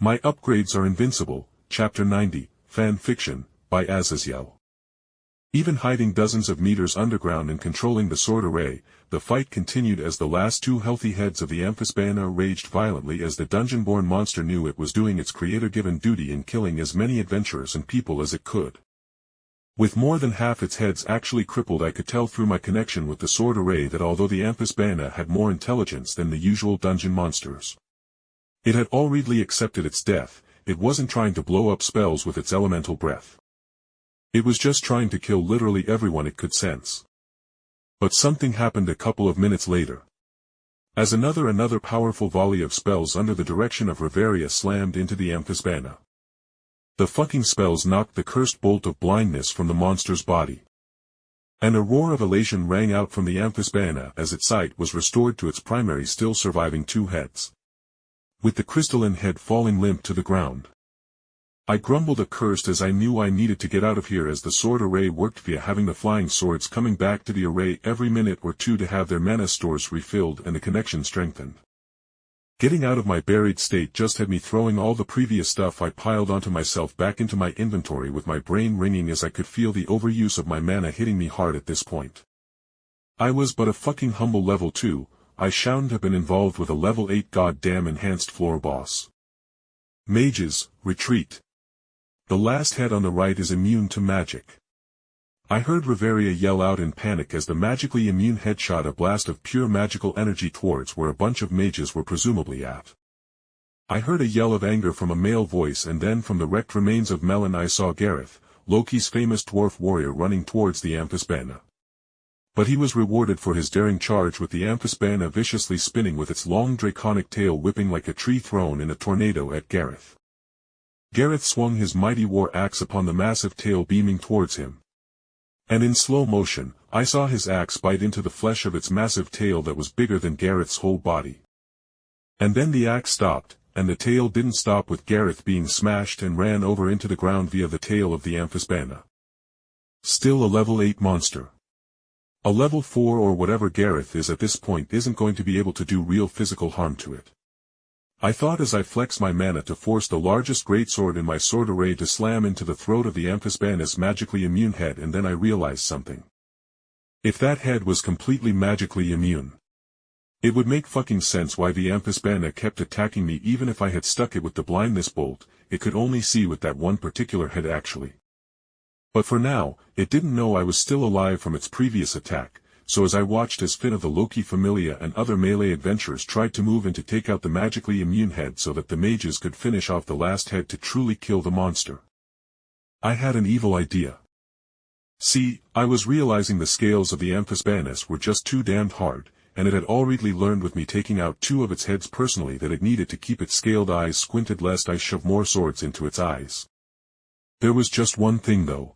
My upgrades are Invincible, Chapter 90, Fan Fiction, by Azazyel. Even hiding dozens of meters underground and controlling the sword array, the fight continued as the last two healthy heads of the Amphisbaena raged violently as the dungeon-born monster knew it was doing its creator-given duty in killing as many adventurers and people as it could. With more than half its heads actually crippled, I could tell through my connection with the sword array that although the Amphisbaena had more intelligence than the usual dungeon monsters, it had alreadly accepted its death. It wasn't trying to blow up spells with its elemental breath. It was just trying to kill literally everyone it could sense. But something happened a couple of minutes later. As another powerful volley of spells under the direction of Riveria slammed into the Amphisbaena. The fucking spells knocked the cursed bolt of blindness from the monster's body. And a roar of elation rang out from the Amphisbaena as its sight was restored to its primary still surviving two heads, with the crystalline head falling limp to the ground. I grumbled accursed as I knew I needed to get out of here as the sword array worked via having the flying swords coming back to the array every minute or two to have their mana stores refilled and the connection strengthened. Getting out of my buried state just had me throwing all the previous stuff I piled onto myself back into my inventory with my brain ringing as I could feel the overuse of my mana hitting me hard at this point. I was but a fucking humble level 2. I shouldn't have been involved with a level 8 goddamn enhanced floor boss. Mages, retreat. The last head on the right is immune to magic. I heard Riveria yell out in panic as the magically immune head shot a blast of pure magical energy towards where a bunch of mages were presumably at. I heard a yell of anger from a male voice, and then from the wrecked remains of Melon I saw Gareth, Loki's famous dwarf warrior, running towards the Amphisbaena. But he was rewarded for his daring charge with the Amphisbaena viciously spinning with its long draconic tail whipping like a tree thrown in a tornado at Gareth. Gareth swung his mighty war axe upon the massive tail beaming towards him. And in slow motion, I saw his axe bite into the flesh of its massive tail that was bigger than Gareth's whole body. And then the axe stopped, and the tail didn't stop with Gareth being smashed and ran over into the ground via the tail of the Amphisbaena. Still a level 8 monster. A level 4 or whatever Gareth is at this point isn't going to be able to do real physical harm to it. I thought as I flexed my mana to force the largest greatsword in my sword array to slam into the throat of the Amphisbaena's magically immune head, and then I realized something. If that head was completely magically immune, it would make fucking sense why the Amphisbaena kept attacking me even if I had stuck it with the blindness bolt. It could only see with that one particular head actually. But for now, it didn't know I was still alive from its previous attack, so as I watched as Finn of the Loki Familia and other melee adventurers tried to move in to take out the magically immune head so that the mages could finish off the last head to truly kill the monster, I had an evil idea. See, I was realizing the scales of the Amphisbaenas were just too damned hard, and it had already learned with me taking out two of its heads personally that it needed to keep its scaled eyes squinted lest I shove more swords into its eyes. There was just one thing though.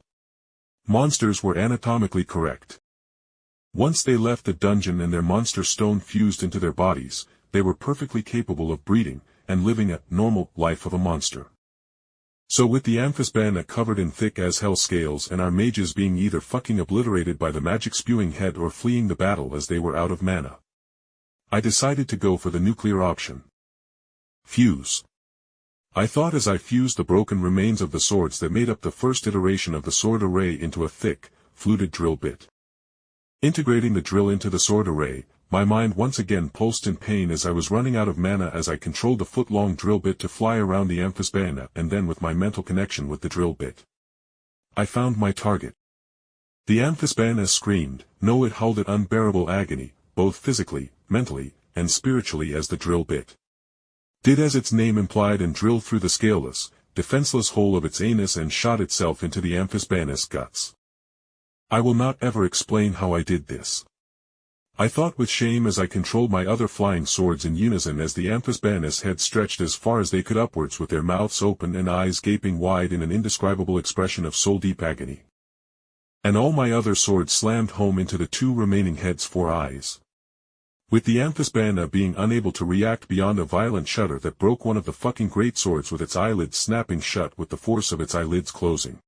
Monsters were anatomically correct. Once they left the dungeon and their monster stone fused into their bodies, they were perfectly capable of breeding, and living a normal life of a monster. So with the Amphisbaena covered in thick as hell scales and our mages being either fucking obliterated by the magic spewing head or fleeing the battle as they were out of mana, I decided to go for the nuclear option. Fuse. I thought as I fused the broken remains of the swords that made up the first iteration of the sword array into a thick, fluted drill bit. Integrating the drill into the sword array, my mind once again pulsed in pain as I was running out of mana as I controlled the foot-long drill bit to fly around the Amphisbaena, and then with my mental connection with the drill bit, I found my target. The Amphisbaena screamed, no, it howled at unbearable agony, both physically, mentally, and spiritually as the drill bit did as its name implied and drilled through the scaleless, defenseless hole of its anus and shot itself into the Amphisbaena's guts. I will not ever explain how I did this. I thought with shame as I controlled my other flying swords in unison as the Amphisbaena's head stretched as far as they could upwards with their mouths open and eyes gaping wide in an indescribable expression of soul-deep agony. And all my other swords slammed home into the two remaining heads' 4 eyes. With the Amphisbaena being unable to react beyond a violent shudder that broke one of the fucking greatswords with its eyelids snapping shut with the force of its eyelids closing.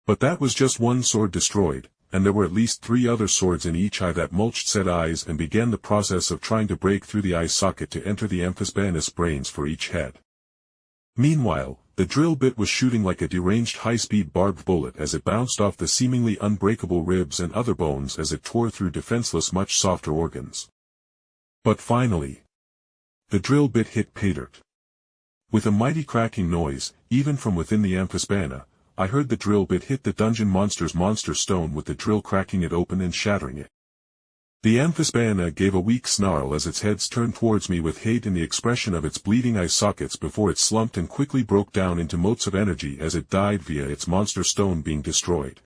But that was just one sword destroyed, and there were at least 3 other swords in each eye that mulched said eyes and began the process of trying to break through the eye socket to enter the Amphisbaena's brains for each head. Meanwhile, the drill bit was shooting like a deranged high-speed barbed bullet as it bounced off the seemingly unbreakable ribs and other bones as it tore through defenseless much softer organs. But finally, the drill bit hit pay dirt. With a mighty cracking noise, even from within the Amphisbaena, I heard the drill bit hit the dungeon monster's monster stone, with the drill cracking it open and shattering it. The Amphisbaena gave a weak snarl as its head turned towards me with hate in the expression of its bleeding eye sockets before it slumped and quickly broke down into motes of energy as it died via its monster stone being destroyed.